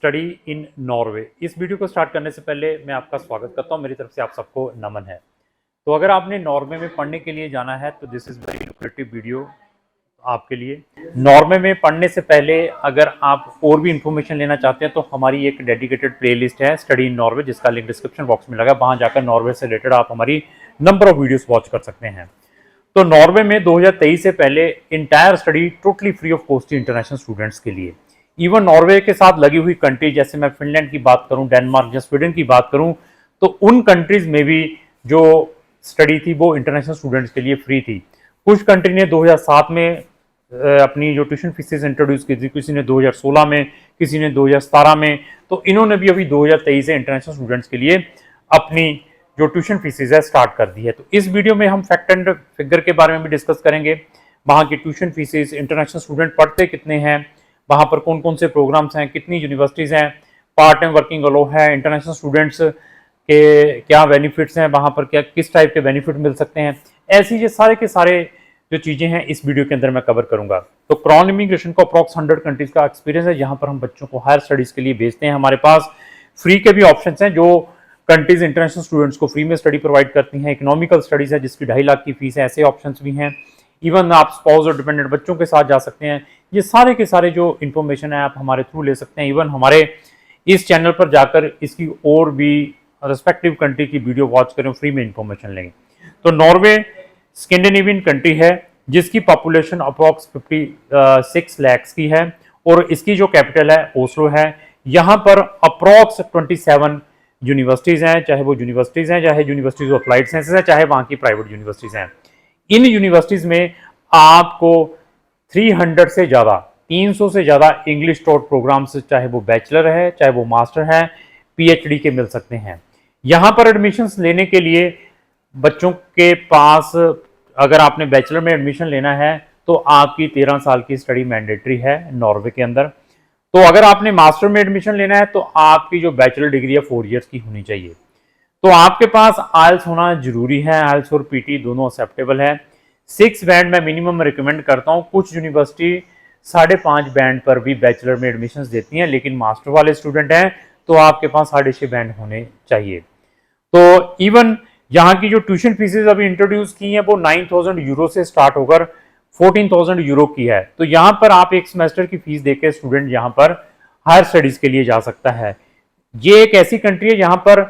Study in Norway. इस video को start करने से पहले मैं आपका स्वागत करता हूं। मेरी तरफ से आप सबको नमन है। तो अगर आपने नॉर्वे में पढ़ने के लिए जाना है तो this is very lucrative video आपके लिए। नॉर्वे में पढ़ने से पहले अगर आप और भी इंफॉर्मेशन लेना चाहते हैं तो हमारी एक डेडिकेटेड प्लेलिस्ट है स्टडी इन नॉर्वे, जिसका लिंक डिस्क्रिप्शन बॉक्स में लगा। वहां जाकर नॉर्वे से रिलेटेड आप हमारी नंबर ऑफ वीडियोस वॉच कर सकते हैं। तो नॉर्वे में 2023 से पहले entire study totally free of cost थी इंटरनेशनल स्टूडेंट्स के लिए। इवन नॉर्वे के साथ लगी हुई कंट्री, जैसे मैं फिनलैंड की बात करूं, डेनमार्क या स्वीडन की बात करूं, तो उन कंट्रीज में भी जो स्टडी थी वो इंटरनेशनल स्टूडेंट्स के लिए फ्री थी। कुछ कंट्री ने 2007 में अपनी जो ट्यूशन फीसेस इंट्रोड्यूस की थी, किसी ने 2016 में, किसी ने 2017 में, तो इन्होंने भी अभी 2023 से इंटरनेशनल स्टूडेंट्स के लिए अपनी जो ट्यूशन फीसेस है स्टार्ट कर दी है। तो इस वीडियो में हम फैक्ट एंड फिगर के बारे में भी डिस्कस करेंगे। वहाँ की ट्यूशन फीसेस, इंटरनेशनल स्टूडेंट पढ़ते कितने हैं, वहाँ पर कौन कौन से प्रोग्राम्स हैं, कितनी यूनिवर्सिटीज़ हैं, पार्ट टाइम वर्किंग अलो है, इंटरनेशनल स्टूडेंट्स के क्या बेनिफिट्स हैं, वहाँ पर क्या किस टाइप के बेनिफिट मिल सकते हैं। ऐसी ये सारे के सारे जो चीज़ें हैं इस वीडियो के अंदर मैं कवर करूँगा। तो क्रॉन इमिग्रेशन को अप्रॉक्स 100 कंट्रीज़ का एक्सपीरियंस है, जहाँ पर हम बच्चों को हायर स्टडीज़ के लिए भेजते हैं। हमारे पास फ्री के भी ऑप्शन हैं, जो कंट्रीज इंटरनेशनल स्टूडेंट्स को फ्री में स्टडी प्रोवाइड करती हैं। इकोनॉमिकल स्टडीज़ है जिसकी 2.5 लाख की फीस है, ऐसे ऑप्शंस भी हैं। इवन आप स्पाउस और डिपेंडेंट बच्चों के साथ जा सकते हैं। ये सारे के सारे जो इन्फॉर्मेशन है आप हमारे थ्रू ले सकते हैं। इवन हमारे इस चैनल पर जाकर इसकी और भी रेस्पेक्टिव कंट्री की वीडियो वॉच करें, फ्री में इंफॉर्मेशन लेंगे। तो नॉर्वे स्कैंडिनेवियन कंट्री है जिसकी पॉपुलेशन अप्रॉक्स 56 लाख की है और इसकी जो कैपिटल है ओस्लो है। यहाँ पर अप्रॉक्स 27 यूनिवर्सिटीज़ हैं, चाहे वो यूनिवर्सिटीज़ हैं, चाहे यूनिवर्सिटीज़ ऑफ अप्लाइड साइंसेज हैं, चाहे वहाँ की प्राइवेट यूनिवर्सिटीज़ हैं। इन यूनिवर्सिटीज़ में आपको 300 से ज़्यादा, 300 से ज़्यादा इंग्लिश टॉट प्रोग्राम्स, चाहे वो बैचलर है, चाहे वो मास्टर है, पीएचडी के मिल सकते हैं। यहाँ पर एडमिशन्स लेने के लिए बच्चों के पास, अगर आपने बैचलर में एडमिशन लेना है तो आपकी 13 साल की स्टडी मैंडेटरी है नॉर्वे के अंदर। तो अगर आपने मास्टर में एडमिशन लेना है तो आपकी जो बैचलर डिग्री है 4 इयर्स की होनी चाहिए। तो आपके पास आइल्स होना जरूरी है। आइल्स और पीटी दोनों एक्सेप्टेबल है। 6 बैंड मैं मिनिमम रिकमेंड करता हूँ। कुछ यूनिवर्सिटी 5.5 बैंड पर भी बैचलर में एडमिशन देती हैं, लेकिन मास्टर वाले स्टूडेंट हैं तो आपके पास 6.5 बैंड होने चाहिए। तो इवन यहाँ की जो ट्यूशन फीसेज अभी इंट्रोड्यूस की हैं वो 9,000 यूरो से स्टार्ट होकर 14,000 यूरो की है। तो यहाँ पर आप एक सेमेस्टर की फीस देकर स्टूडेंट यहाँ पर हायर स्टडीज के लिए जा सकता है। ये एक ऐसी कंट्री है जहाँ पर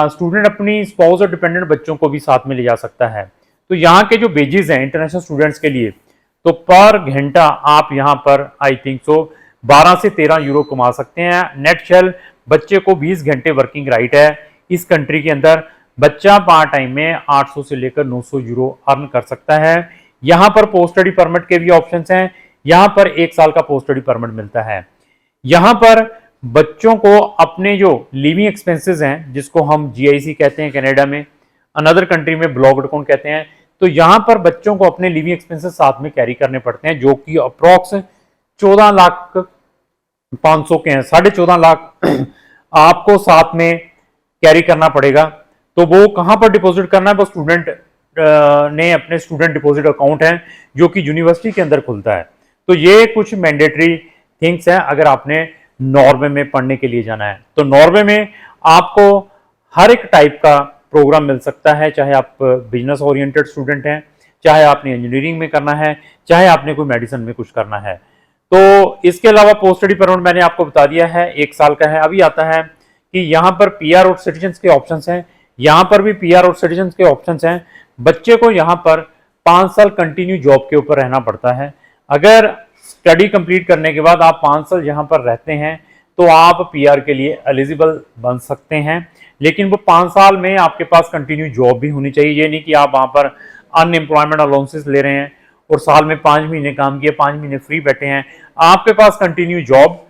स्टूडेंट अपनी स्पाउस और डिपेंडेंट बच्चों को भी साथ में ले जा सकता है। तो यहाँ के जो वेजेस हैं इंटरनेशनल स्टूडेंट्स के लिए, तो पर घंटा आप यहाँ पर आई थिंक सो 12 से 13 यूरो कमा सकते हैं। नेट शेल बच्चे को 20 घंटे वर्किंग राइट है इस कंट्री के अंदर। बच्चा पार्ट टाइम में 800 से लेकर 900 यूरो अर्न कर सकता है। यहाँ पर पोस्ट स्टडी परमिट के भी ऑप्शंस हैं। यहाँ पर 1 साल का पोस्ट स्टडी परमिट मिलता है। यहाँ पर बच्चों को अपने जो लिविंग एक्सपेंसेस हैं, जिसको हम जीआईसी कहते हैं कनाडा में, अनदर कंट्री में ब्लॉकड कहते हैं, तो यहाँ पर बच्चों को अपने लिविंग एक्सपेंसेस साथ में कैरी करने पड़ते हैं, जो कि अप्रॉक्स 14,500,000 के हैं। 14.5 लाख आपको साथ में कैरी करना पड़ेगा। तो वो कहाँ पर डिपॉजिट करना है, वो स्टूडेंट ने अपने स्टूडेंट डिपॉजिट अकाउंट है जो कि यूनिवर्सिटी के अंदर खुलता है। तो ये कुछ मैंडेटरी थिंग्स हैं अगर आपने नॉर्वे में पढ़ने के लिए जाना है। तो नॉर्वे में आपको हर एक टाइप का प्रोग्राम मिल सकता है, चाहे आप बिजनेस ओरिएंटेड स्टूडेंट हैं, चाहे आपने इंजीनियरिंग में करना है, चाहे आपने कोई मेडिसिन में कुछ करना है। तो इसके अलावा पोस्ट स्टडी परमिट मैंने आपको बता दिया है 1 साल का है। अभी आता है कि यहाँ पर पीआर और सिटीजन के ऑप्शंस हैं। यहाँ पर भी पीआर और सिटीजन के ऑप्शंस हैं। बच्चे को यहाँ पर 5 साल कंटिन्यू जॉब के ऊपर रहना पड़ता है। अगर स्टडी कंप्लीट करने के बाद आप 5 साल यहाँ पर रहते हैं तो आप पीआर के लिए एलिजिबल बन सकते हैं, लेकिन वो 5 साल में आपके पास कंटिन्यू जॉब भी होनी चाहिए। ये नहीं कि आप वहाँ पर अनएम्प्लॉयमेंट अलाउंसेस ले रहे हैं और साल में 5 महीने काम किए, 5 महीने फ्री बैठे हैं। आपके पास कंटिन्यू जॉब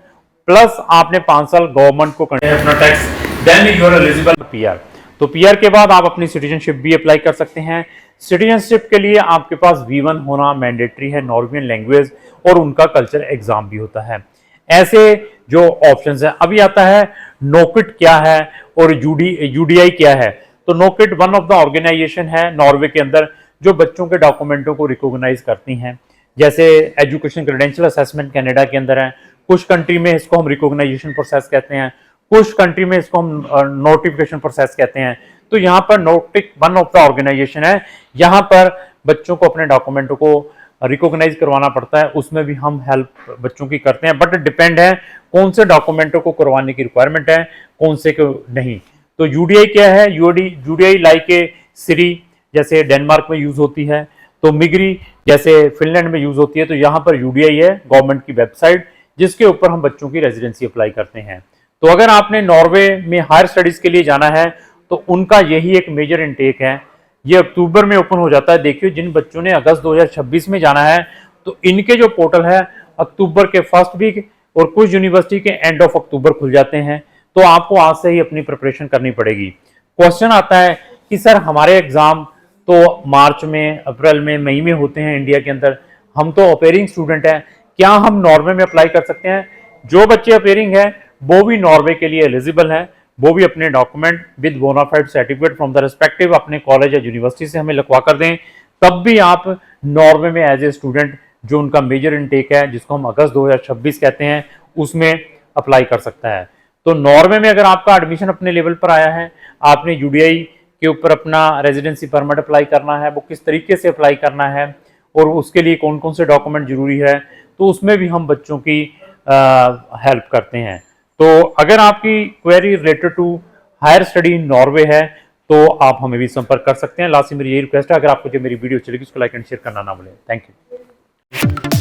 प्लस आपने 5 साल गवर्नमेंट को अपना tax, then you are eligible PR. तो पीआर के बाद आप अपनी सिटीजनशिप भी अप्लाई कर सकते हैं। सिटीजनशिप के लिए आपके पास V1 होना मैंडेटरी है, नॉर्वेजियन लैंग्वेज, और उनका कल्चर एग्जाम भी होता है। ऐसे जो ऑप्शंस हैं। अभी आता है नोकिट क्या है और यूडीआई क्या है। तो नोकिट वन ऑफ द ऑर्गेनाइजेशन है नॉर्वे के अंदर जो बच्चों के डॉक्यूमेंटों को रिकॉग्नाइज करती हैं। जैसे एजुकेशन क्रेडेंशियल असेसमेंट कनाडा के अंदर है, कुछ कंट्री में इसको हम रिकॉग्नाइजेशन प्रोसेस कहते हैं, कुछ कंट्री में इसको हम नोटिफिकेशन प्रोसेस कहते हैं। तो यहाँ पर नोटिक वन ऑफ द ऑर्गेनाइजेशन है, यहाँ पर बच्चों को अपने डॉक्यूमेंटों को रिकॉग्नाइज करवाना पड़ता है, उसमें भी हम हेल्प बच्चों की करते हैं, बट डिपेंड है कौन से डॉक्यूमेंटों को करवाने की रिक्वायरमेंट है, कौन से को नहीं। तो यूडीआई क्या है? यूडीआई लाइक ए सिरी जैसे डेनमार्क में यूज होती है, तो मिग्री जैसे फिनलैंड में यूज होती है। तो यहाँ पर यूडीआई है गवर्नमेंट की वेबसाइट, जिसके ऊपर हम बच्चों की रेजिडेंसी अप्लाई करते हैं। तो अगर आपने नॉर्वे में हायर स्टडीज के लिए जाना है तो उनका यही एक मेजर इनटेक है, ये अक्टूबर में ओपन हो जाता है। देखिए जिन बच्चों ने अगस्त 2026 में जाना है तो इनके जो पोर्टल है अक्टूबर के फर्स्ट वीक और कुछ यूनिवर्सिटी के एंड ऑफ अक्टूबर खुल जाते हैं। तो आपको आज से ही अपनी प्रिपरेशन करनी पड़ेगी। क्वेश्चन आता है कि सर हमारे एग्जाम तो मार्च में, अप्रैल में, मई में होते हैं इंडिया के अंदर, हम तो अपेयरिंग स्टूडेंट हैं, क्या हम नॉर्वे में अप्लाई कर सकते हैं? जो बच्चे अपेयरिंग है वो भी नॉर्वे के लिए एलिजिबल हैं, वो भी अपने document with bonafide certificate from the respective अपने कॉलेज या यूनिवर्सिटी से हमें लिखवा कर दें, तब भी आप नॉर्वे में एज ए स्टूडेंट जो उनका मेजर इनटेक है जिसको हम अगस्त 2026 कहते हैं उसमें अप्लाई कर सकता है। तो नॉर्वे में अगर आपका एडमिशन अपने लेवल पर आया है, आपने यूडीआई के ऊपर अपना रेजिडेंसी परमिट अप्लाई करना है, वो किस तरीके से अप्लाई करना है और उसके लिए कौन कौन से डॉक्यूमेंट जरूरी है, तो उसमें भी हम बच्चों की हेल्प करते हैं। तो अगर आपकी query related to higher study in Norway है तो आप हमें भी संपर्क कर सकते हैं। लास्ट में मेरी यही रिक्वेस्ट है, अगर आपको जो मेरी वीडियो चलेगी उसको लाइक एंड शेयर करना ना भूलें। Thank you.